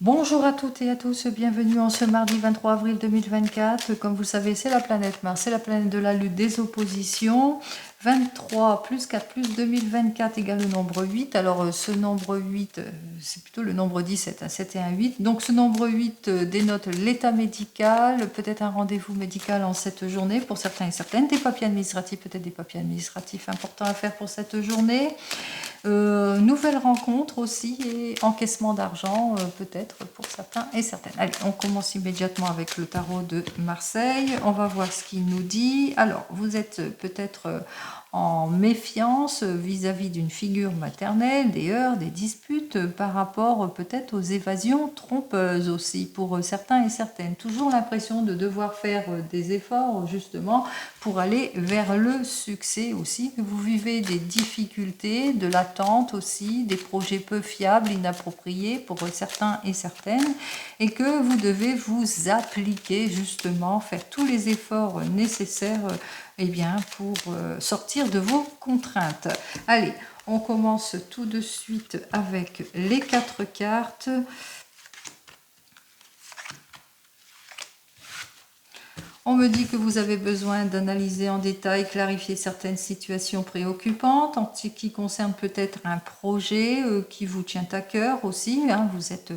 Bonjour à toutes et à tous, bienvenue en ce mardi 23 avril 2024. Comme vous le savez, c'est la planète Mars, c'est la planète de la lutte des oppositions. 23 plus 4 plus 2024 égale le nombre 8. Alors ce nombre 8, c'est plutôt le nombre 17, 7 et 1, 8. Donc ce nombre 8 dénote l'état médical, peut-être un rendez-vous médical en cette journée pour certains et certaines, des papiers administratifs, peut-être des papiers administratifs importants à faire pour cette journée. Nouvelle rencontre aussi et encaissement d'argent peut-être pour certains et certaines. Allez, on commence immédiatement avec le tarot de Marseille. On va voir ce qu'il nous dit. Alors, vous êtes peut-être en méfiance vis-à-vis d'une figure maternelle, des heurts, des disputes par rapport peut-être aux évasions trompeuses aussi pour certains et certaines. Toujours l'impression de devoir faire des efforts justement pour aller vers le succès aussi, que vous vivez des difficultés, de l'attente aussi, des projets peu fiables, inappropriés pour certains et certaines, et que vous devez vous appliquer justement, faire tous les efforts nécessaires pour sortir de vos contraintes. Allez, on commence tout de suite avec les 4 cartes. On me dit que vous avez besoin d'analyser en détail, clarifier certaines situations préoccupantes en ce qui concerne peut-être un projet qui vous tient à cœur aussi. Vous êtes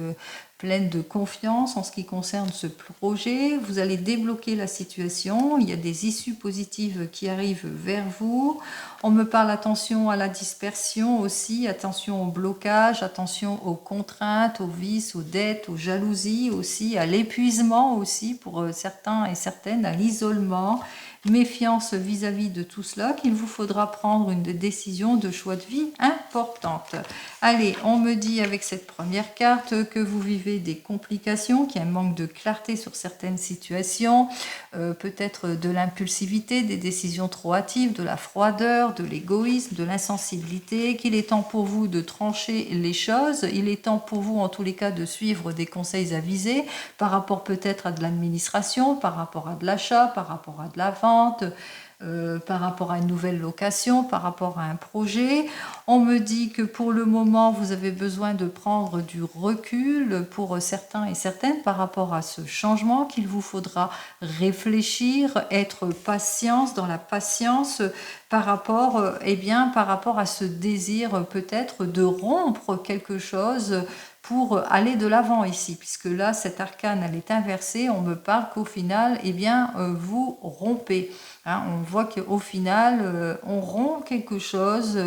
pleine de confiance en ce qui concerne ce projet. Vous allez débloquer la situation. Il y a des issues positives qui arrivent vers vous. On me parle attention à la dispersion aussi, attention au blocage, attention aux contraintes, aux vices, aux dettes, aux jalousies aussi, à l'épuisement aussi pour certains et certaines, à l'isolement. Méfiance vis-à-vis de tout cela, qu'il vous faudra prendre une décision de choix de vie importante. Allez, on me dit avec cette première carte que vous vivez des complications, qu'il y a un manque de clarté sur certaines situations, peut-être de l'impulsivité, des décisions trop hâtives, de la froideur, de l'égoïsme, de l'insensibilité, qu'il est temps pour vous de trancher les choses, il est temps pour vous en tous les cas de suivre des conseils avisés par rapport peut-être à de l'administration, par rapport à de l'achat, par rapport à de la vente, par rapport à une nouvelle location, par rapport à un projet. On me dit que pour le moment, vous avez besoin de prendre du recul pour certains et certaines par rapport à ce changement, qu'il vous faudra réfléchir, être patience, dans la patience par rapport, par rapport à ce désir peut-être de rompre quelque chose pour aller de l'avant ici, puisque là, cette arcane, elle est inversée, on me parle qu'au final, vous rompez. On voit qu'au final, on rompt quelque chose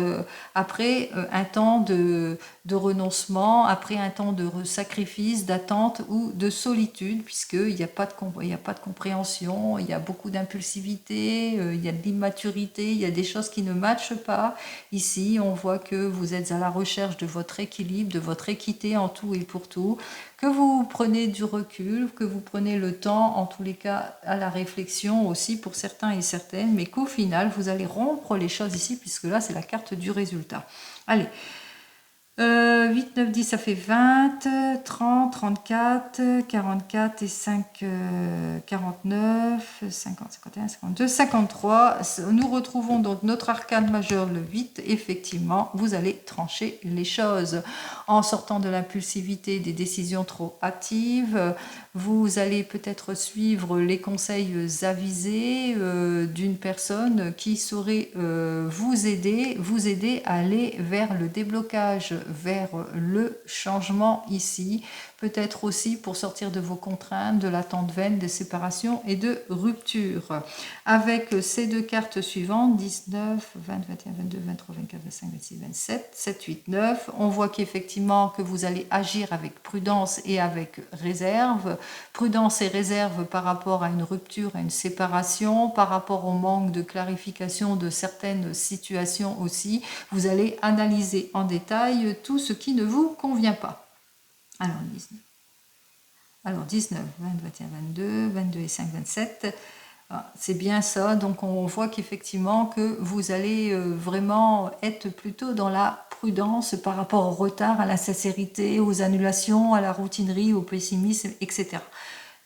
après un temps de renoncement, après un temps de sacrifice, d'attente ou de solitude, puisqu'il n'y a pas de compréhension, il y a beaucoup d'impulsivité, il y a de l'immaturité, il y a des choses qui ne matchent pas. Ici, on voit que vous êtes à la recherche de votre équilibre, de votre équité en tout et pour tout, que vous prenez du recul, que vous prenez le temps, en tous les cas, à la réflexion aussi pour certains et certaines, mais qu'au final, vous allez rompre les choses ici, puisque là, c'est la carte du résultat. Allez, 8, 9, 10, ça fait 20, 30, 34, 44 et 5, 49, 50, 51, 52, 53. Nous retrouvons donc notre arcane majeur, le 8. Effectivement, vous allez trancher les choses en sortant de l'impulsivité, des décisions trop hâtives. Vous allez peut-être suivre les conseils avisés d'une personne qui saurait vous aider à aller vers le déblocage, vers le changement ici, peut-être aussi pour sortir de vos contraintes, de l'attente vaine, de séparation et de rupture. Avec ces 2 cartes suivantes, 19, 20, 21, 22, 23, 24, 25, 26, 27, 7, 8, 9, on voit qu'effectivement que vous allez agir avec prudence et avec réserve. Prudence et réserve par rapport à une rupture, à une séparation, par rapport au manque de clarification de certaines situations aussi. Vous allez analyser en détail tout ce qui ne vous convient pas. Alors 19, 20, 21, 22, 22 et 5, 27. C'est bien ça, donc on voit qu'effectivement que vous allez vraiment être plutôt dans la prudence par rapport au retard, à la sincérité, aux annulations, à la routinerie, au pessimisme, etc.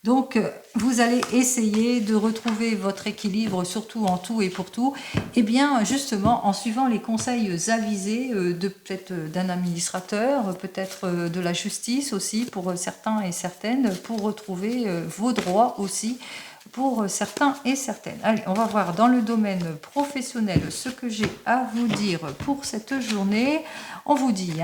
Donc, vous allez essayer de retrouver votre équilibre, surtout en tout et pour tout, et bien justement en suivant les conseils avisés de peut-être d'un administrateur, peut-être de la justice aussi pour certains et certaines, pour retrouver vos droits aussi pour certains et certaines. Allez, on va voir dans le domaine professionnel ce que j'ai à vous dire pour cette journée. On vous dit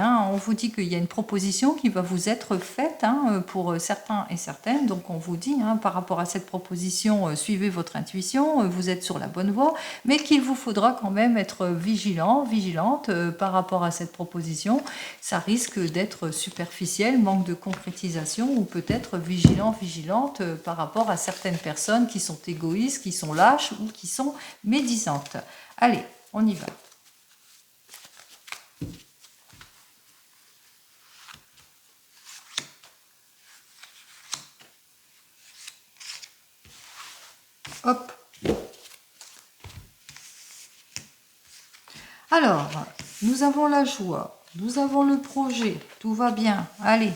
qu'il y a une proposition qui va vous être faite pour certains et certaines. Donc on vous dit, par rapport à cette proposition, suivez votre intuition, vous êtes sur la bonne voie, mais qu'il vous faudra quand même être vigilant, vigilante par rapport à cette proposition. Ça risque d'être superficiel, manque de concrétisation, ou peut-être vigilant, vigilante par rapport à certaines personnes qui sont égoïstes, qui sont lâches ou qui sont médisantes. Allez, on y va. Hop. Alors, nous avons la joie, nous avons le projet, tout va bien. Allez,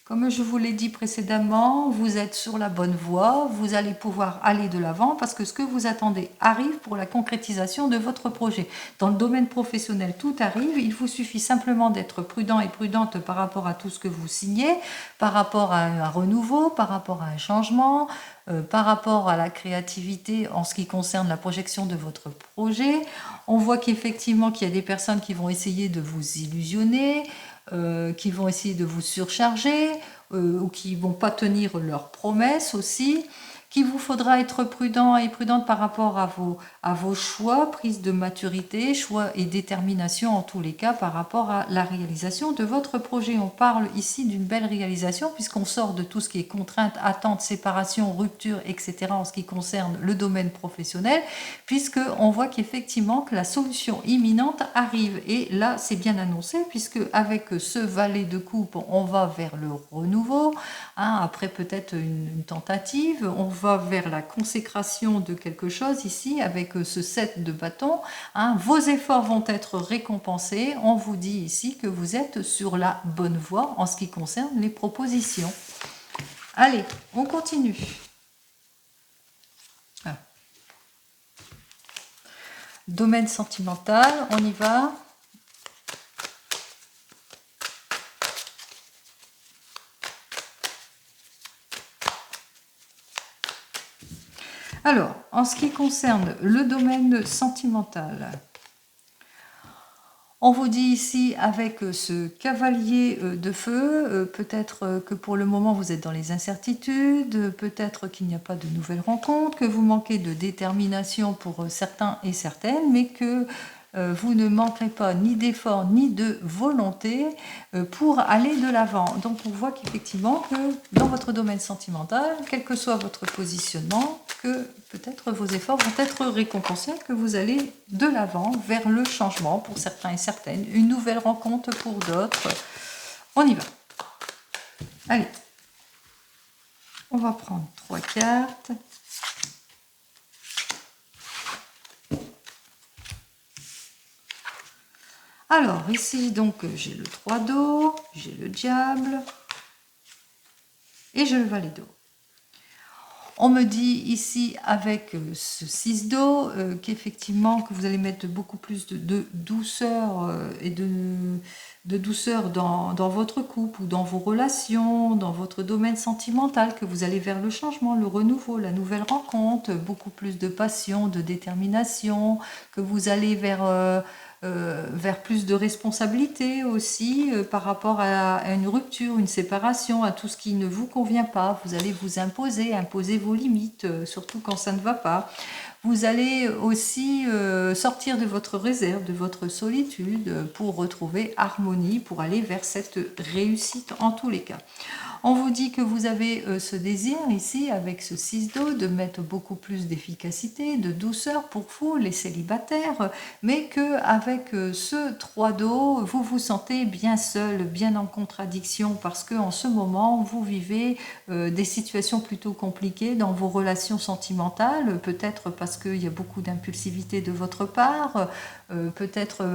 comme je vous l'ai dit précédemment, vous êtes sur la bonne voie, vous allez pouvoir aller de l'avant parce que ce que vous attendez arrive pour la concrétisation de votre projet. Dans le domaine professionnel, tout arrive, il vous suffit simplement d'être prudent et prudente par rapport à tout ce que vous signez, par rapport à un renouveau, par rapport à un changement, par rapport à la créativité en ce qui concerne la projection de votre projet. On voit qu'effectivement qu'il y a des personnes qui vont essayer de vous illusionner, qui vont essayer de vous surcharger ou qui ne vont pas tenir leurs promesses aussi, qu'il vous faudra être prudent et prudente par rapport à vos choix, prise de maturité, choix et détermination en tous les cas par rapport à la réalisation de votre projet. On parle ici d'une belle réalisation puisqu'on sort de tout ce qui est contrainte, attente, séparation, rupture, etc. en ce qui concerne le domaine professionnel, puisqu'on voit qu'effectivement que la solution imminente arrive. Et là, c'est bien annoncé puisque avec ce valet de coupe, on va vers le renouveau, après peut-être une tentative, on va vers la consécration de quelque chose ici avec ce 7 de bâton. Vos efforts vont être récompensés. On vous dit ici que vous êtes sur la bonne voie en ce qui concerne les propositions. Allez, on continue. Domaine sentimental, on y va. Alors, en ce qui concerne le domaine sentimental, on vous dit ici avec ce cavalier de feu, peut-être que pour le moment vous êtes dans les incertitudes, peut-être qu'il n'y a pas de nouvelles rencontres, que vous manquez de détermination pour certains et certaines, mais que vous ne manquerez pas ni d'effort ni de volonté pour aller de l'avant. Donc on voit qu'effectivement que dans votre domaine sentimental, quel que soit votre positionnement, que peut-être vos efforts vont être récompensés, que vous allez de l'avant vers le changement pour certains et certaines, une nouvelle rencontre pour d'autres. On y va. Allez, on va prendre 3 cartes. Alors, ici, donc, j'ai le 3 d'eau, j'ai le diable et j'ai le valet d'eau. On me dit ici, avec ce 6 d'eau, qu'effectivement, que vous allez mettre beaucoup plus de douceur et de douceur dans votre couple ou dans vos relations, dans votre domaine sentimental, que vous allez vers le changement, le renouveau, la nouvelle rencontre, beaucoup plus de passion, de détermination, que vous allez vers plus de responsabilité aussi par rapport à une rupture, une séparation, à tout ce qui ne vous convient pas. Vous allez vous imposer vos limites, surtout quand ça ne va pas. Vous allez aussi sortir de votre réserve, de votre solitude pour retrouver harmonie, pour aller vers cette réussite en tous les cas. On vous dit que vous avez ce désir ici, avec ce 6 d'eau, de mettre beaucoup plus d'efficacité, de douceur pour vous, les célibataires, mais qu'avec ce 3 d'eau, vous vous sentez bien seul, bien en contradiction, parce qu'en ce moment, vous vivez des situations plutôt compliquées dans vos relations sentimentales, peut-être parce qu'il y a beaucoup d'impulsivité de votre part, peut-être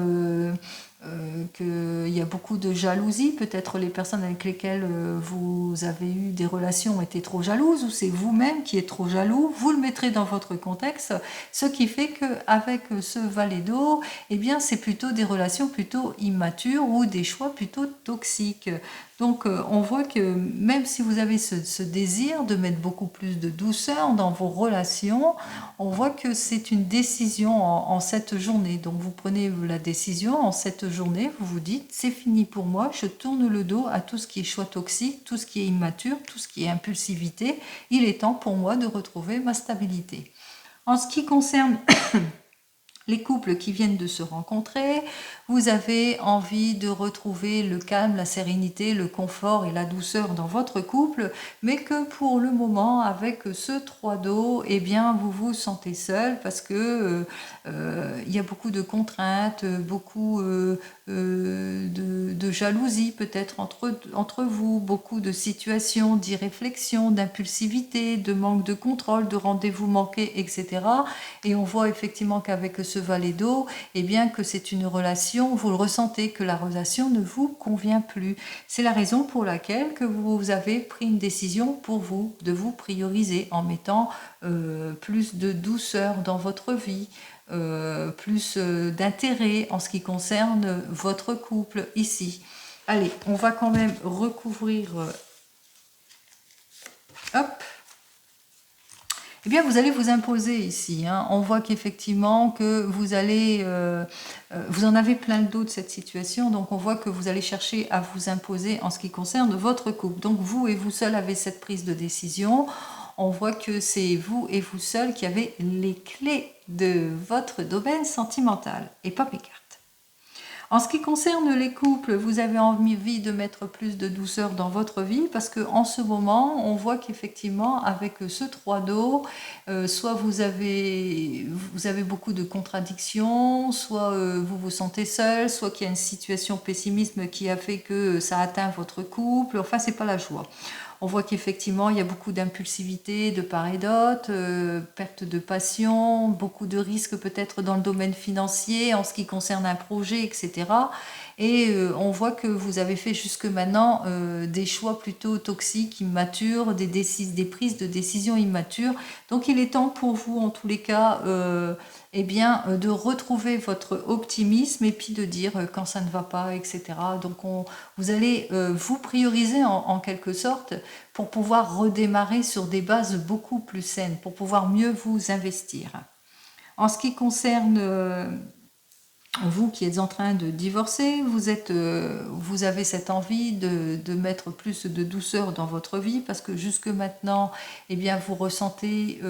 qu'il y a beaucoup de jalousie, peut-être les personnes avec lesquelles vous avez eu des relations étaient trop jalouses, ou c'est vous-même qui êtes trop jaloux, vous le mettrez dans votre contexte, ce qui fait qu'avec ce valet d'eau, eh bien c'est plutôt des relations plutôt immatures ou des choix plutôt toxiques. Donc on voit que même si vous avez ce désir de mettre beaucoup plus de douceur dans vos relations, on voit que c'est une décision en cette journée. Donc vous prenez la décision en cette journée, vous vous dites c'est fini pour moi, je tourne le dos à tout ce qui est choix toxique, tout ce qui est immature, tout ce qui est impulsivité. Il est temps pour moi de retrouver ma stabilité. En ce qui concerne les couples qui viennent de se rencontrer, vous avez envie de retrouver le calme, la sérénité, le confort et la douceur dans votre couple, mais que pour le moment, avec ce 3 d'eau, eh bien, vous vous sentez seul parce que il y a beaucoup de contraintes, beaucoup de jalousie peut-être entre vous, beaucoup de situations d'irréflexion, d'impulsivité, de manque de contrôle, de rendez-vous manqués, etc. Et on voit effectivement qu'avec ce valet d'eau, eh bien que c'est une relation, vous le ressentez, que la relation ne vous convient plus. C'est la raison pour laquelle que vous avez pris une décision pour vous, de vous prioriser en mettant plus de douceur dans votre vie, plus d'intérêt en ce qui concerne votre couple ici. Allez, on va quand même recouvrir... hop. Eh bien, vous allez vous imposer ici. Hein. On voit qu'effectivement, que vous allez... vous en avez plein le dos de cette situation, donc on voit que vous allez chercher à vous imposer en ce qui concerne votre couple. Donc vous et vous seul avez cette prise de décision. On voit que c'est vous et vous seul qui avez les clés de votre domaine sentimental et pas mes cartes. En ce qui concerne les couples, vous avez envie de mettre plus de douceur dans votre vie parce qu'en ce moment, on voit qu'effectivement, avec ce 3 d'eau, soit vous avez beaucoup de contradictions, soit vous vous sentez seul, soit qu'il y a une situation pessimisme qui a fait que ça atteint votre couple. Enfin, c'est pas la joie. On voit qu'effectivement, il y a beaucoup d'impulsivité de part et d'autre, perte de passion, beaucoup de risques peut-être dans le domaine financier en ce qui concerne un projet, etc. Et on voit que vous avez fait jusque maintenant des choix plutôt toxiques, immatures, des prises de décisions immatures. Donc il est temps pour vous, en tous les cas, eh bien, de retrouver votre optimisme et puis de dire quand ça ne va pas, etc. Donc vous allez vous prioriser en quelque sorte pour pouvoir redémarrer sur des bases beaucoup plus saines, pour pouvoir mieux vous investir. En ce qui concerne vous qui êtes en train de divorcer, vous avez cette envie de mettre plus de douceur dans votre vie parce que jusque maintenant, eh bien, vous ressentez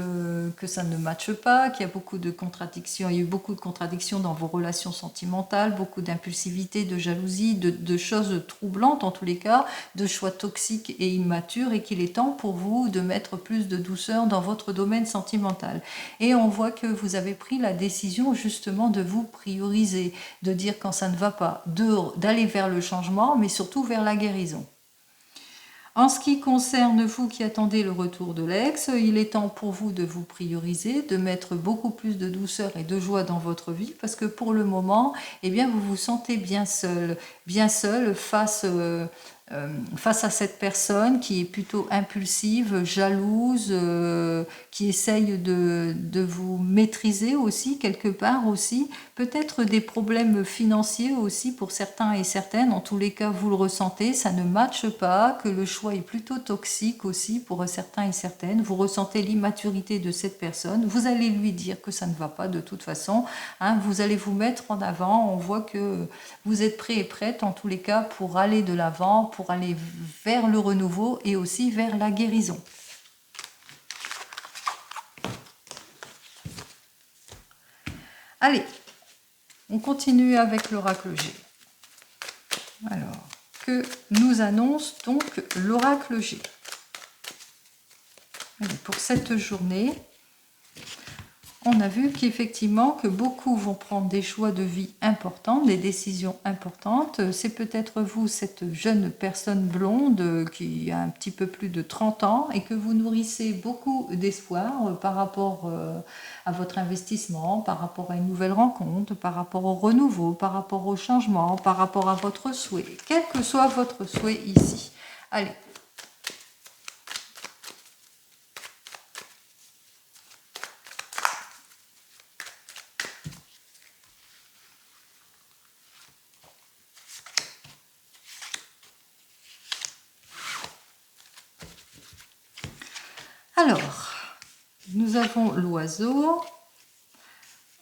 que ça ne matche pas, qu'il y a beaucoup de contradictions. Il y a eu beaucoup de contradictions dans vos relations sentimentales, beaucoup d'impulsivité, de jalousie, de choses troublantes en tous les cas, de choix toxiques et immatures et qu'il est temps pour vous de mettre plus de douceur dans votre domaine sentimental. Et on voit que vous avez pris la décision justement de vous prioriser, de dire quand ça ne va pas, d'aller vers le changement, mais surtout vers la guérison. En ce qui concerne vous qui attendez le retour de l'ex, il est temps pour vous de vous prioriser, de mettre beaucoup plus de douceur et de joie dans votre vie, parce que pour le moment, eh bien, vous vous sentez bien seul face à cette personne qui est plutôt impulsive, jalouse, qui essaye de vous maîtriser aussi, quelque part aussi, peut-être des problèmes financiers aussi pour certains et certaines, en tous les cas vous le ressentez, ça ne matche pas, que le choix est plutôt toxique aussi pour certains et certaines, vous ressentez l'immaturité de cette personne, vous allez lui dire que ça ne va pas de toute façon, hein, vous allez vous mettre en avant, on voit que vous êtes prêt et prête en tous les cas pour aller de l'avant, pour aller vers le renouveau et aussi vers la guérison. Allez, on continue avec l'oracle G. Alors, que nous annonce donc l'oracle G? Allez, pour cette journée, on a vu qu'effectivement que beaucoup vont prendre des choix de vie importants, des décisions importantes. C'est peut-être vous, cette jeune personne blonde qui a un petit peu plus de 30 ans et que vous nourrissez beaucoup d'espoir par rapport à votre investissement, par rapport à une nouvelle rencontre, par rapport au renouveau, par rapport au changement, par rapport à votre souhait, quel que soit votre souhait ici. Allez. Alors, nous avons l'oiseau.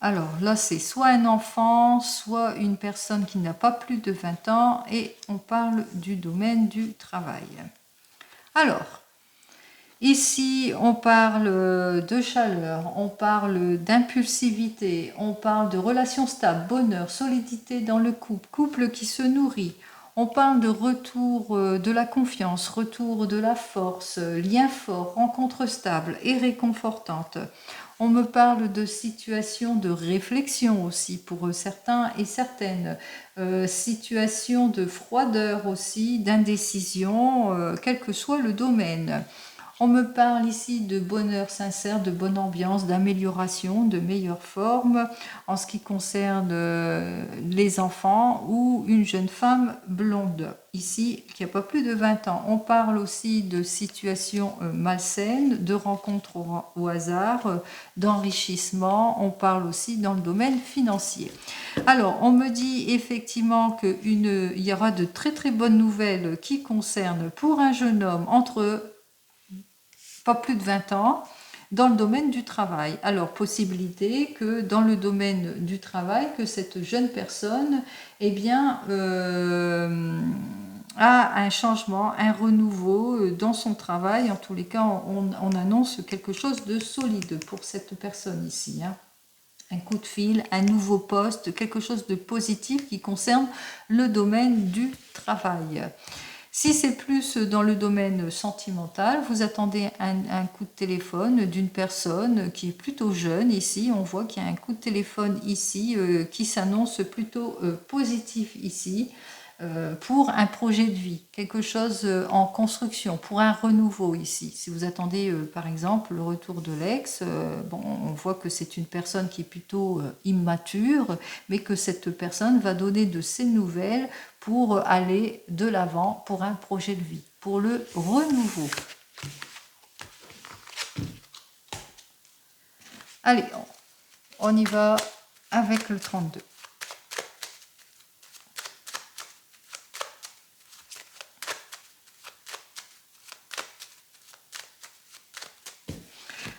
Alors là, c'est soit un enfant, soit une personne qui n'a pas plus de 20 ans et on parle du domaine du travail. Alors, ici, on parle de chaleur, on parle d'impulsivité, on parle de relations stables, bonheur, solidité dans le couple, couple qui se nourrit. On parle de retour de la confiance, retour de la force, lien fort, rencontre stable et réconfortante. On me parle de situations de réflexion aussi pour certains et certaines, situations de froideur aussi, d'indécision, quel que soit le domaine. On me parle ici de bonheur sincère, de bonne ambiance, d'amélioration, de meilleure forme en ce qui concerne les enfants ou une jeune femme blonde, ici, qui n'a pas plus de 20 ans. On parle aussi de situations malsaines, de rencontres au hasard, d'enrichissement. On parle aussi dans le domaine financier. Alors, on me dit effectivement qu'il y aura de très très bonnes nouvelles qui concernent pour un jeune homme entre pas plus de 20 ans, dans le domaine du travail. Alors, possibilité que dans le domaine du travail, que cette jeune personne, eh bien, a un changement, un renouveau dans son travail. En tous les cas, on annonce quelque chose de solide pour cette personne ici, hein. Un coup de fil, un nouveau poste, quelque chose de positif qui concerne le domaine du travail. Si c'est plus dans le domaine sentimental, vous attendez un coup de téléphone d'une personne qui est plutôt jeune. Ici, on voit qu'il y a un coup de téléphone ici qui s'annonce plutôt positif ici. Pour un projet de vie, quelque chose en construction, pour un renouveau ici. Si vous attendez par exemple le retour de l'ex, bon, on voit que c'est une personne qui est plutôt immature, mais que cette personne va donner de ses nouvelles pour aller de l'avant pour un projet de vie, pour le renouveau. Allez, on y va avec le 32.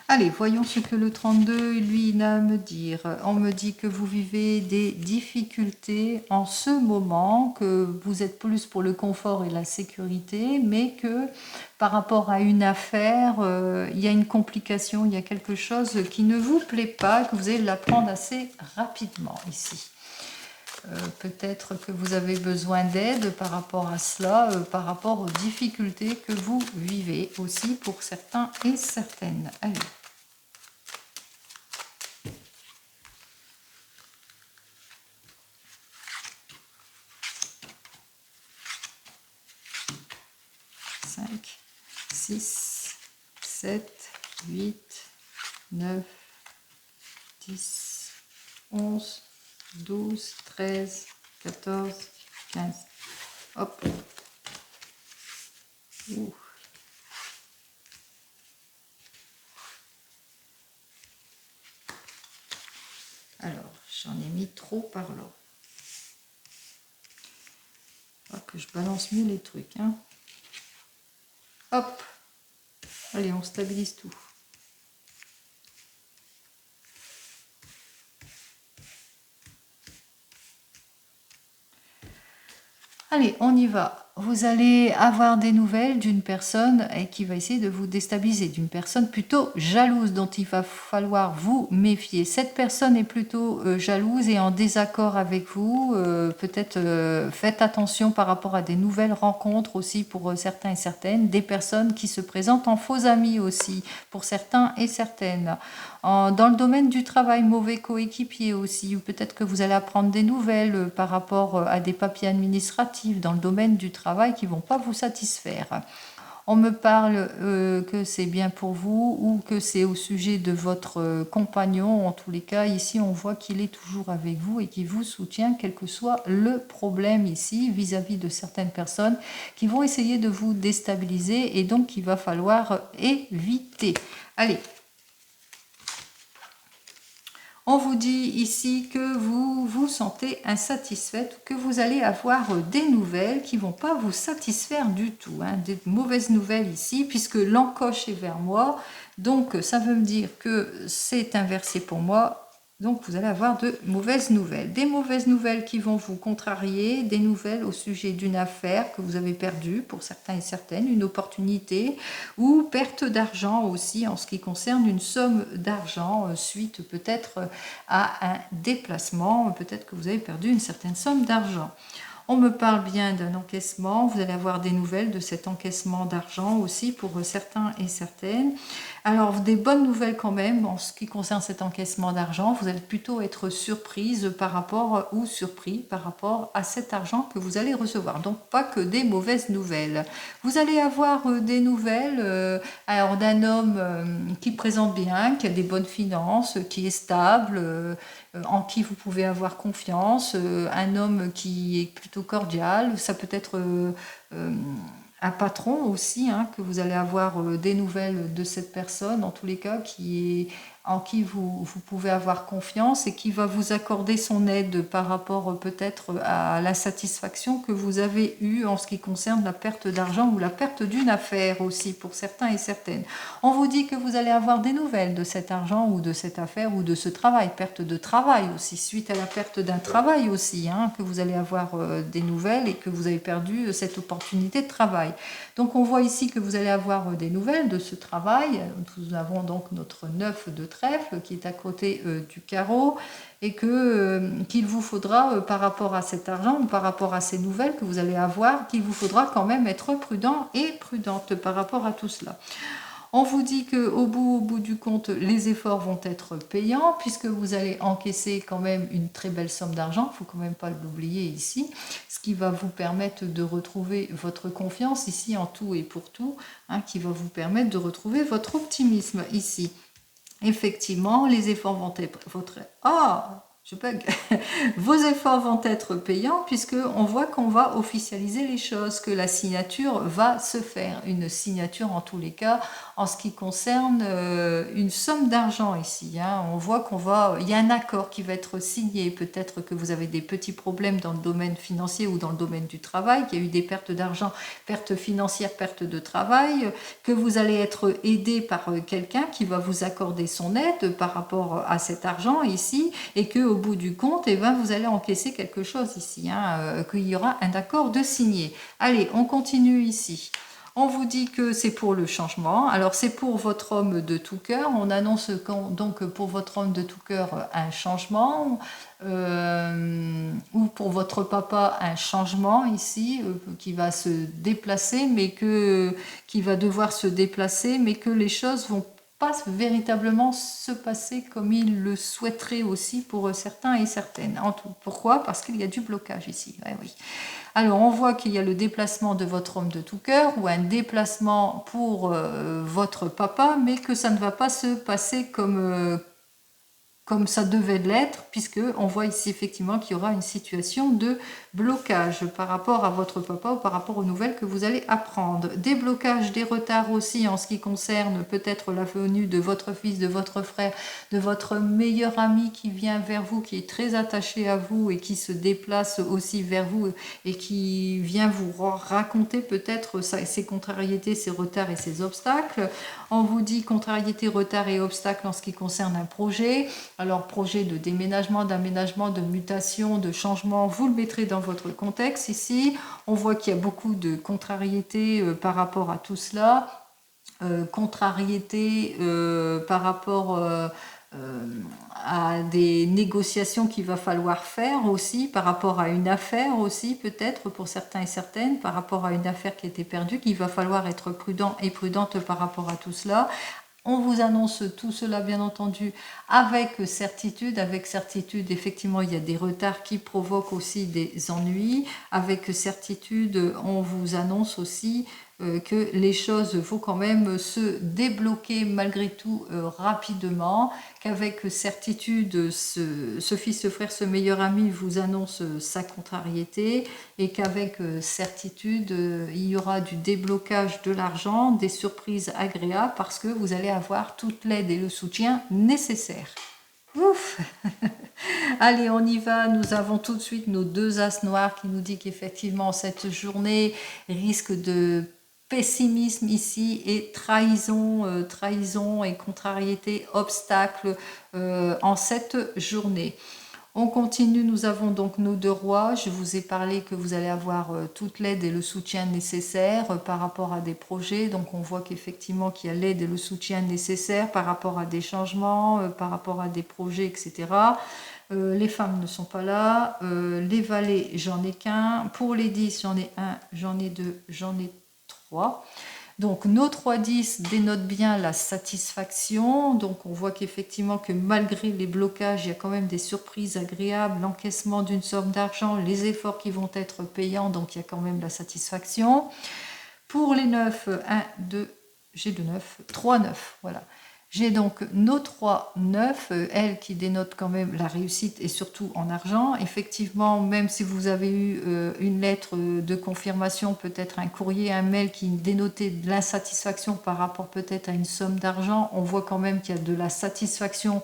Allez, voyons ce que le 32, lui, il a à me dire. On me dit que vous vivez des difficultés en ce moment, que vous êtes plus pour le confort et la sécurité, mais que par rapport à une affaire, il y a une complication, il y a quelque chose qui ne vous plaît pas, que vous allez l'apprendre assez rapidement ici. Peut-être que vous avez besoin d'aide par rapport à cela, par rapport aux difficultés que vous vivez aussi pour certains et certaines. Allez. Cinq, 6, 7, 8, 9, 10, 11, 12, 13, 14, 15. Hop. Ouh. Alors, j'en ai mis trop par là. Faut que je balance mieux les trucs, hein. Hop. Allez, on stabilise tout. Allez, on y va. Vous allez avoir des nouvelles d'une personne qui va essayer de vous déstabiliser, d'une personne plutôt jalouse dont il va falloir vous méfier. Cette personne est plutôt jalouse et en désaccord avec vous. Peut-être faites attention par rapport à des nouvelles rencontres aussi pour certains et certaines. Des personnes qui se présentent en faux amis aussi pour certains et certaines. Dans le domaine du travail, mauvais coéquipier aussi, ou peut-être que vous allez apprendre des nouvelles par rapport à des papiers administratifs dans le domaine du travail qui ne vont pas vous satisfaire. On me parle que c'est bien pour vous ou que c'est au sujet de votre compagnon. En tous les cas, ici, on voit qu'il est toujours avec vous et qu'il vous soutient, quel que soit le problème ici, vis-à-vis de certaines personnes qui vont essayer de vous déstabiliser et donc il va falloir éviter. Allez. On vous dit ici que vous vous sentez insatisfaite ou que vous allez avoir des nouvelles qui ne vont pas vous satisfaire du tout. Hein, des mauvaises nouvelles ici, puisque l'encoche est vers moi. Donc, ça veut me dire que c'est inversé pour moi. Donc, vous allez avoir de mauvaises nouvelles. Des mauvaises nouvelles qui vont vous contrarier, des nouvelles au sujet d'une affaire que vous avez perdue pour certains et certaines, une opportunité ou perte d'argent aussi en ce qui concerne une somme d'argent suite peut-être à un déplacement, peut-être que vous avez perdu une certaine somme d'argent. On me parle bien d'un encaissement, vous allez avoir des nouvelles de cet encaissement d'argent aussi pour certains et certaines. Alors, des bonnes nouvelles quand même en ce qui concerne cet encaissement d'argent, vous allez plutôt être surprise par rapport ou surpris par rapport à cet argent que vous allez recevoir. Donc, pas que des mauvaises nouvelles. Vous allez avoir des nouvelles alors d'un homme qui présente bien, qui a des bonnes finances, qui est stable, en qui vous pouvez avoir confiance, un homme qui est plutôt cordial, ça peut être un patron aussi, hein, que vous allez avoir des nouvelles de cette personne, en tous les cas, en qui vous pouvez avoir confiance et qui va vous accorder son aide par rapport peut-être à la satisfaction que vous avez eue en ce qui concerne la perte d'argent ou la perte d'une affaire aussi pour certains et certaines. On vous dit que vous allez avoir des nouvelles de cet argent ou de cette affaire ou de ce travail, perte de travail aussi, suite à la perte d'un travail aussi, hein, que vous allez avoir des nouvelles et que vous avez perdu cette opportunité de travail. Donc on voit ici que vous allez avoir des nouvelles de ce travail. Nous avons donc notre 9 de trèfle qui est à côté du carreau et qu'il vous faudra par rapport à cet argent ou par rapport à ces nouvelles que vous allez avoir, qu'il vous faudra quand même être prudent et prudente par rapport à tout cela. On vous dit qu'au bout du compte, les efforts vont être payants puisque vous allez encaisser quand même une très belle somme d'argent, il ne faut quand même pas l'oublier ici, ce qui va vous permettre de retrouver votre confiance ici en tout et pour tout, hein, qui va vous permettre de retrouver votre optimisme ici. Effectivement, les efforts vont être... je bug. Vos efforts vont être payants puisqu'on voit qu'on va officialiser les choses, que la signature va se faire. Une signature en tous les cas en ce qui concerne une somme d'argent ici. Hein. On voit il y a un accord qui va être signé. Peut-être que vous avez des petits problèmes dans le domaine financier ou dans le domaine du travail, qu'il y a eu des pertes d'argent, pertes financières, pertes de travail, que vous allez être aidé par quelqu'un qui va vous accorder son aide par rapport à cet argent ici et que au bout du compte, vous allez encaisser quelque chose ici, hein, qu'il y aura un accord de signé. Allez, on continue ici. On vous dit que c'est pour le changement. Alors, c'est pour votre homme de tout cœur. On annonce donc pour votre homme de tout cœur un changement. Ou pour votre papa un changement ici qui va se déplacer, qui va devoir se déplacer, mais que les choses vont pas véritablement se passer comme il le souhaiterait aussi pour certains et certaines. Pourquoi? Parce qu'il y a du blocage ici. Oui. Alors, on voit qu'il y a le déplacement de votre homme de tout cœur ou un déplacement pour votre papa, mais que ça ne va pas se passer comme ça devait l'être, puisque on voit ici effectivement qu'il y aura une situation de blocage par rapport à votre papa ou par rapport aux nouvelles que vous allez apprendre. Des blocages, des retards aussi en ce qui concerne peut-être la venue de votre fils, de votre frère, de votre meilleur ami qui vient vers vous, qui est très attaché à vous et qui se déplace aussi vers vous et qui vient vous raconter peut-être ses contrariétés, ses retards et ses obstacles. On vous dit contrariétés, retards et obstacles en ce qui concerne un projet. Alors, projet de déménagement, d'aménagement, de mutation, de changement, vous le mettrez dans votre contexte ici. On voit qu'il y a beaucoup de contrariétés par rapport à tout cela. Contrariété par rapport à des négociations qu'il va falloir faire aussi, par rapport à une affaire aussi, peut-être pour certains et certaines, par rapport à une affaire qui a été perdue, qu'il va falloir être prudent et prudente par rapport à tout cela. On vous annonce tout cela, bien entendu, avec certitude. Avec certitude, effectivement, il y a des retards qui provoquent aussi des ennuis. Avec certitude, on vous annonce aussi que les choses vont quand même se débloquer malgré tout rapidement, qu'avec certitude, ce fils, ce frère, ce meilleur ami vous annonce sa contrariété et qu'avec certitude, il y aura du déblocage de l'argent, des surprises agréables parce que vous allez avoir toute l'aide et le soutien nécessaires. Ouf. Allez, on y va. Nous avons tout de suite nos deux as noirs qui nous dit qu'effectivement cette journée risque de pessimisme ici et trahison, trahison et contrariété, obstacle en cette journée. On continue, nous avons donc nos deux rois. Je vous ai parlé que vous allez avoir toute l'aide et le soutien nécessaires par rapport à des projets. Donc on voit qu'effectivement qu'il y a l'aide et le soutien nécessaires par rapport à des changements, par rapport à des projets, etc. Les femmes ne sont pas là. Les valets, j'en ai qu'un. Pour les 10, j'en ai un, j'en ai deux, j'en ai trois. Donc nos 3-10 dénotent bien la satisfaction. Donc on voit qu'effectivement que malgré les blocages, il y a quand même des surprises agréables, l'encaissement d'une somme d'argent, les efforts qui vont être payants, donc il y a quand même la satisfaction. Pour les 9, 1, 2, j'ai 2 9, 3 9, voilà. J'ai donc nos 3 9, elles qui dénotent quand même la réussite et surtout en argent. Effectivement, même si vous avez eu une lettre de confirmation, peut-être un courrier, un mail qui dénotait de l'insatisfaction par rapport peut-être à une somme d'argent, on voit quand même qu'il y a de la satisfaction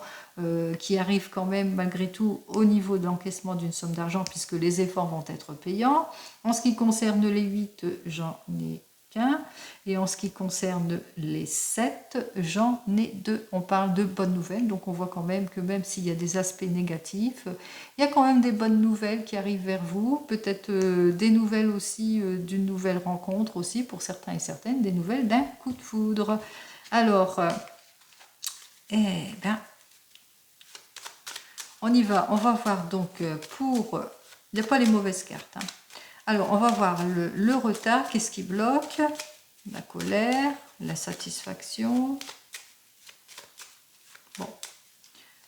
qui arrive quand même malgré tout au niveau de l'encaissement d'une somme d'argent puisque les efforts vont être payants. En ce qui concerne les 8, j'en ai qu'un. Et en ce qui concerne les 7, j'en ai 2. On parle de bonnes nouvelles, donc on voit quand même que même s'il y a des aspects négatifs, il y a quand même des bonnes nouvelles qui arrivent vers vous. Peut-être des nouvelles aussi d'une nouvelle rencontre aussi pour certains et certaines, des nouvelles d'un coup de foudre. Alors, eh ben, on y va. On va voir donc pour... Il n'y a pas les mauvaises cartes. Hein. Alors, on va voir le retard. Qu'est-ce qui bloque? La colère, l'insatisfaction. Bon.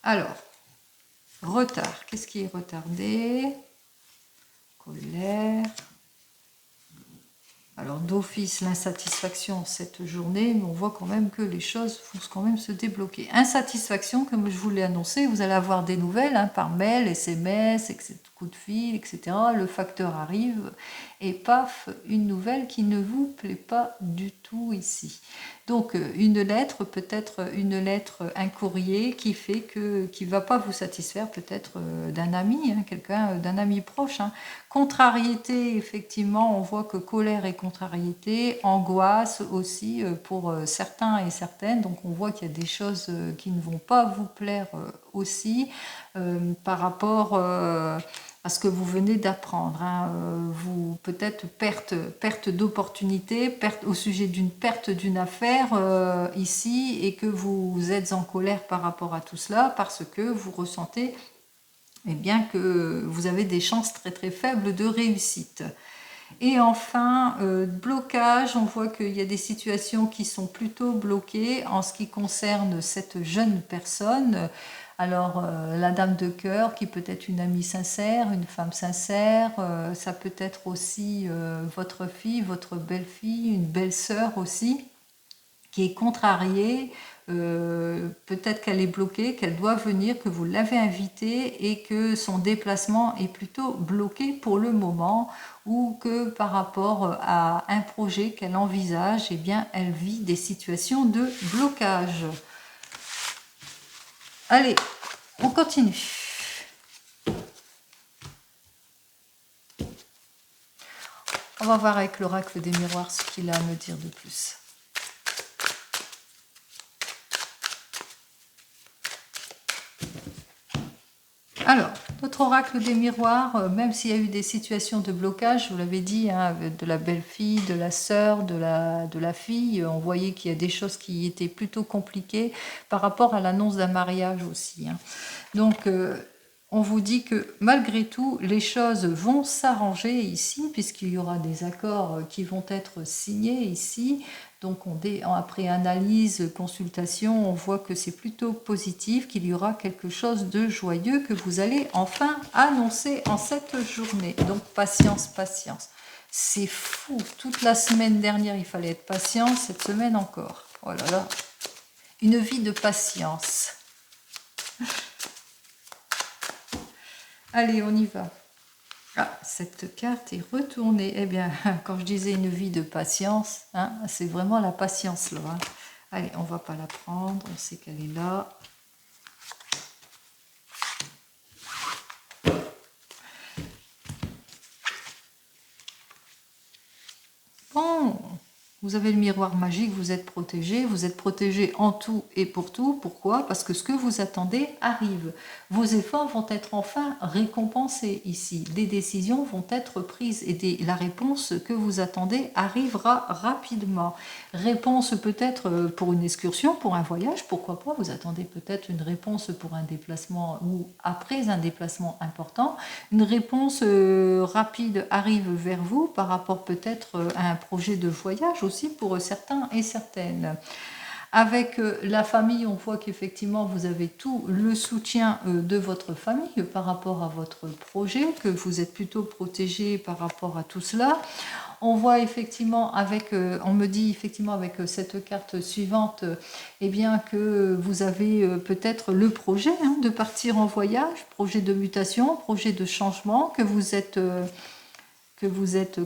Alors, retard. Qu'est-ce qui est retardé? Colère. Alors, d'office, l'insatisfaction cette journée, mais on voit quand même que les choses vont quand même se débloquer. Insatisfaction, comme je vous l'ai annoncé, vous allez avoir des nouvelles hein, par mail, SMS, coup de fil, etc. Le facteur arrive et paf, une nouvelle qui ne vous plaît pas du tout ici. Donc, une lettre, peut-être une lettre, un courrier qui fait que, qui ne va pas vous satisfaire, peut-être d'un ami, hein, quelqu'un, d'un ami proche. Hein. Contrariété, effectivement, on voit que colère et contrariété, angoisse aussi pour certains et certaines. Donc on voit qu'il y a des choses qui ne vont pas vous plaire aussi par rapport à ce que vous venez d'apprendre. Hein. Vous peut-être perte d'opportunité, perte au sujet d'une perte d'une affaire ici et que vous êtes en colère par rapport à tout cela parce que vous ressentez eh bien que vous avez des chances très très faibles de réussite. Et enfin, blocage, on voit qu'il y a des situations qui sont plutôt bloquées en ce qui concerne cette jeune personne. Alors, la dame de cœur, qui peut être une amie sincère, une femme sincère, ça peut être aussi votre fille, votre belle-fille, une belle-sœur aussi, qui est contrariée, peut-être qu'elle est bloquée, qu'elle doit venir, que vous l'avez invitée et que son déplacement est plutôt bloqué pour le moment ou que par rapport à un projet qu'elle envisage, eh bien, elle vit des situations de blocage. Allez, on continue. On va voir avec l'oracle des miroirs ce qu'il a à me dire de plus. Alors, notre oracle des miroirs, même s'il y a eu des situations de blocage, je vous l'avais dit, hein, de la belle-fille, de la sœur, de la fille, on voyait qu'il y a des choses qui étaient plutôt compliquées par rapport à l'annonce d'un mariage aussi. Hein. Donc, on vous dit que malgré tout, les choses vont s'arranger ici, puisqu'il y aura des accords qui vont être signés ici. Donc après analyse, consultation, on voit que c'est plutôt positif, qu'il y aura quelque chose de joyeux que vous allez enfin annoncer en cette journée. Donc patience, patience. C'est fou, toute la semaine dernière il fallait être patient, cette semaine encore. Oh là là, une vie de patience. Allez, on y va. Ah, cette carte est retournée. Eh bien, quand je disais une vie de patience, hein, c'est vraiment la patience là. Hein. Allez, on va pas la prendre, on sait qu'elle est là. Bon, vous avez le miroir magique, vous êtes protégé en tout et pour tout. Pourquoi? Parce que ce que vous attendez arrive. Vos efforts vont être enfin récompensés ici. Des décisions vont être prises et la réponse que vous attendez arrivera rapidement. Réponse peut-être pour une excursion, pour un voyage, pourquoi pas? Vous attendez peut-être une réponse pour un déplacement ou après un déplacement important. Une réponse rapide arrive vers vous par rapport peut-être à un projet de voyage aussi pour certains et certaines. Avec la famille, on voit qu'effectivement, vous avez tout le soutien de votre famille par rapport à votre projet, que vous êtes plutôt protégé par rapport à tout cela. On voit effectivement on me dit effectivement avec cette carte suivante, eh bien que vous avez peut-être le projet de partir en voyage, projet de mutation, projet de changement, que vous êtes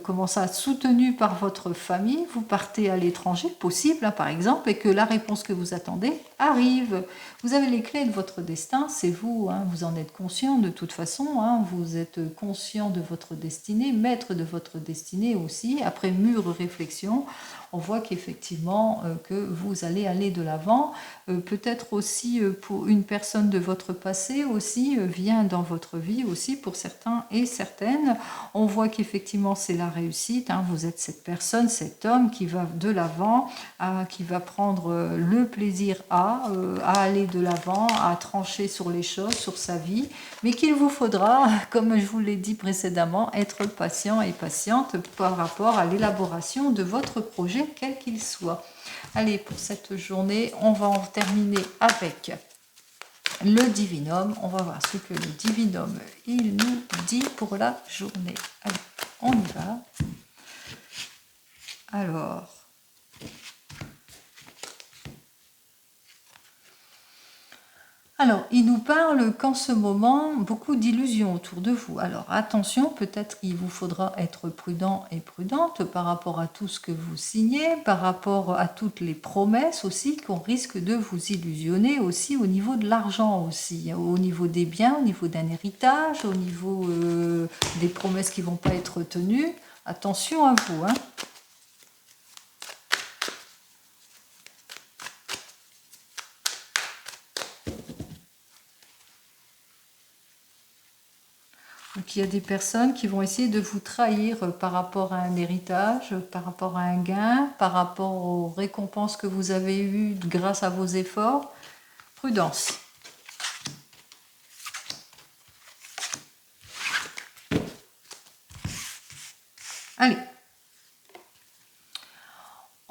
comment ça, soutenu par votre famille, vous partez à l'étranger, possible par exemple, et que la réponse que vous attendez arrive. Vous avez les clés de votre destin, c'est vous, hein, vous en êtes conscient de toute façon, hein, vous êtes conscient de votre destinée, maître de votre destinée aussi, après mûre réflexion. On voit qu'effectivement que vous allez aller de l'avant. Peut-être aussi pour une personne de votre passé aussi vient dans votre vie aussi pour certains et certaines. On voit qu'effectivement c'est la réussite. Hein. Vous êtes cette personne, cet homme qui va de l'avant, qui va prendre le plaisir à aller de l'avant, à trancher sur les choses, sur sa vie, mais qu'il vous faudra, comme je vous l'ai dit précédemment, être patient et patiente par rapport à l'élaboration de votre projet, quel qu'il soit. Allez, pour cette journée, on va en terminer avec le divinum. On va voir ce que le divinum il nous dit pour la journée. Allez, on y va. Alors, il nous parle qu'en ce moment, beaucoup d'illusions autour de vous. Alors, attention, peut-être il vous faudra être prudent et prudente par rapport à tout ce que vous signez, par rapport à toutes les promesses aussi qu'on risque de vous illusionner aussi au niveau de l'argent aussi, au niveau des biens, au niveau d'un héritage, au niveau des promesses qui ne vont pas être tenues. Attention à vous, hein. Donc il y a des personnes qui vont essayer de vous trahir par rapport à un héritage, par rapport à un gain, par rapport aux récompenses que vous avez eues grâce à vos efforts. Prudence. Allez.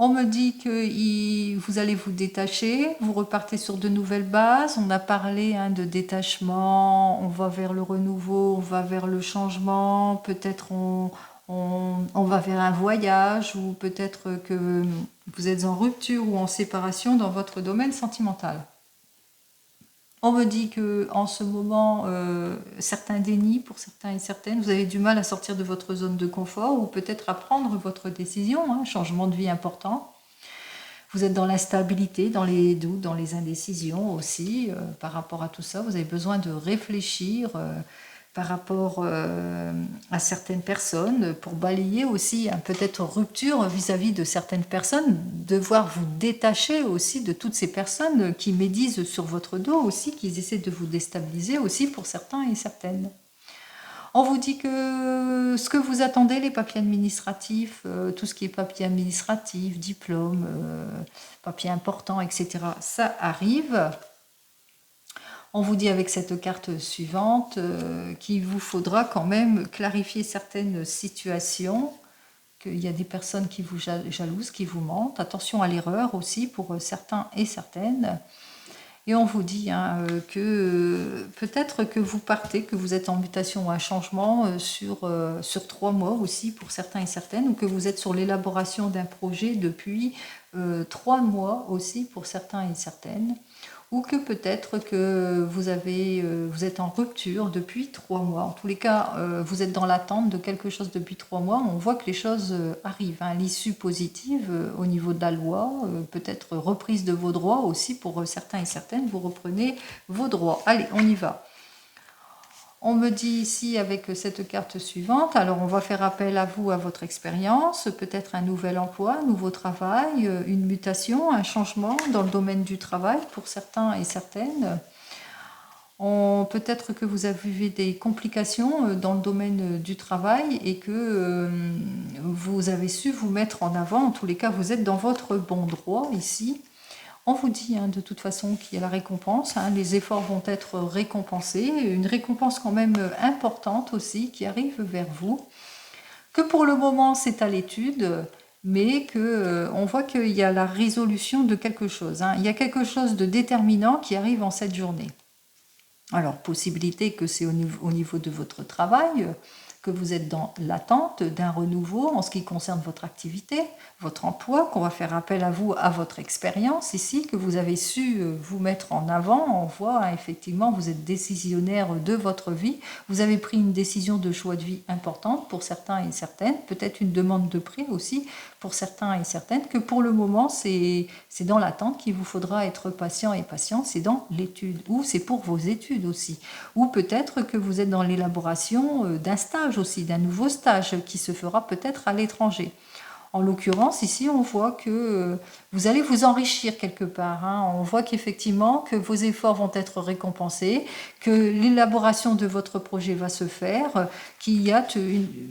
On me dit que vous allez vous détacher, vous repartez sur de nouvelles bases. On a parlé de détachement, on va vers le renouveau, on va vers le changement. Peut-être on va vers un voyage ou peut-être que vous êtes en rupture ou en séparation dans votre domaine sentimental. On me dit que en ce moment, certains dénis pour certains et certaines, vous avez du mal à sortir de votre zone de confort ou peut-être à prendre votre décision, changement de vie important. Vous êtes dans l'instabilité, dans les doutes, dans les indécisions aussi par rapport à tout ça. Vous avez besoin de réfléchir. par rapport à certaines personnes, pour balayer aussi peut-être rupture vis-à-vis de certaines personnes, devoir vous détacher aussi de toutes ces personnes qui médisent sur votre dos aussi, qui essaient de vous déstabiliser aussi pour certains et certaines. On vous dit que ce que vous attendez, les papiers administratifs, tout ce qui est papier administratif, diplôme, papiers importants, etc., ça arrive. On vous dit avec cette carte suivante qu'il vous faudra quand même clarifier certaines situations, qu'il y a des personnes qui vous jalousent, qui vous mentent. Attention à l'erreur aussi pour certains et certaines. Et on vous dit que peut-être que vous partez, que vous êtes en mutation ou un changement sur 3 mois aussi pour certains et certaines, ou que vous êtes sur l'élaboration d'un projet depuis 3 mois aussi pour certains et certaines, ou que peut-être que vous êtes en rupture depuis 3 mois. En tous les cas, vous êtes dans l'attente de quelque chose depuis 3 mois. On voit que les choses arrivent. L'issue positive au niveau de la loi, peut-être reprise de vos droits aussi pour certains et certaines. Vous reprenez vos droits. Allez, on y va. On me dit ici avec cette carte suivante, alors on va faire appel à vous, à votre expérience, peut-être un nouvel emploi, un nouveau travail, une mutation, un changement dans le domaine du travail pour certains et certaines. Peut-être que vous avez des complications dans le domaine du travail et que vous avez su vous mettre en avant. En tous les cas, vous êtes dans votre bon droit ici. On vous dit de toute façon qu'il y a la récompense, les efforts vont être récompensés, une récompense quand même importante aussi qui arrive vers vous, que pour le moment c'est à l'étude, mais on voit qu'il y a la résolution de quelque chose. Il y a quelque chose de déterminant qui arrive en cette journée. Alors, possibilité que c'est au niveau de votre travail, que vous êtes dans l'attente d'un renouveau en ce qui concerne votre activité, votre emploi, qu'on va faire appel à vous, à votre expérience ici, que vous avez su vous mettre en avant. On voit effectivement, vous êtes décisionnaire de votre vie, vous avez pris une décision de choix de vie importante pour certains et certaines, peut-être une demande de prêt aussi pour certains et certaines, que pour le moment, c'est dans l'attente qu'il vous faudra être patient et patiente, c'est dans l'étude, ou c'est pour vos études aussi, ou peut-être que vous êtes dans l'élaboration d'un stage aussi, d'un nouveau stage qui se fera peut-être à l'étranger. En l'occurrence, ici, on voit que vous allez vous enrichir quelque part. On voit qu'effectivement, que vos efforts vont être récompensés, que l'élaboration de votre projet va se faire, qu'il y a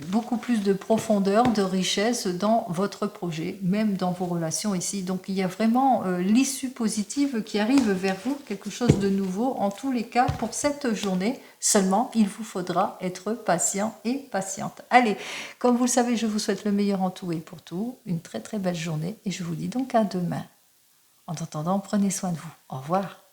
beaucoup plus de profondeur, de richesse dans votre projet, même dans vos relations ici. Donc, il y a vraiment l'issue positive qui arrive vers vous, quelque chose de nouveau, en tous les cas, pour cette journée. Seulement, il vous faudra être patient et patiente. Allez, comme vous le savez, je vous souhaite le meilleur en tout et pour tout. Une très très belle journée et je vous dis donc à demain. En attendant, prenez soin de vous. Au revoir.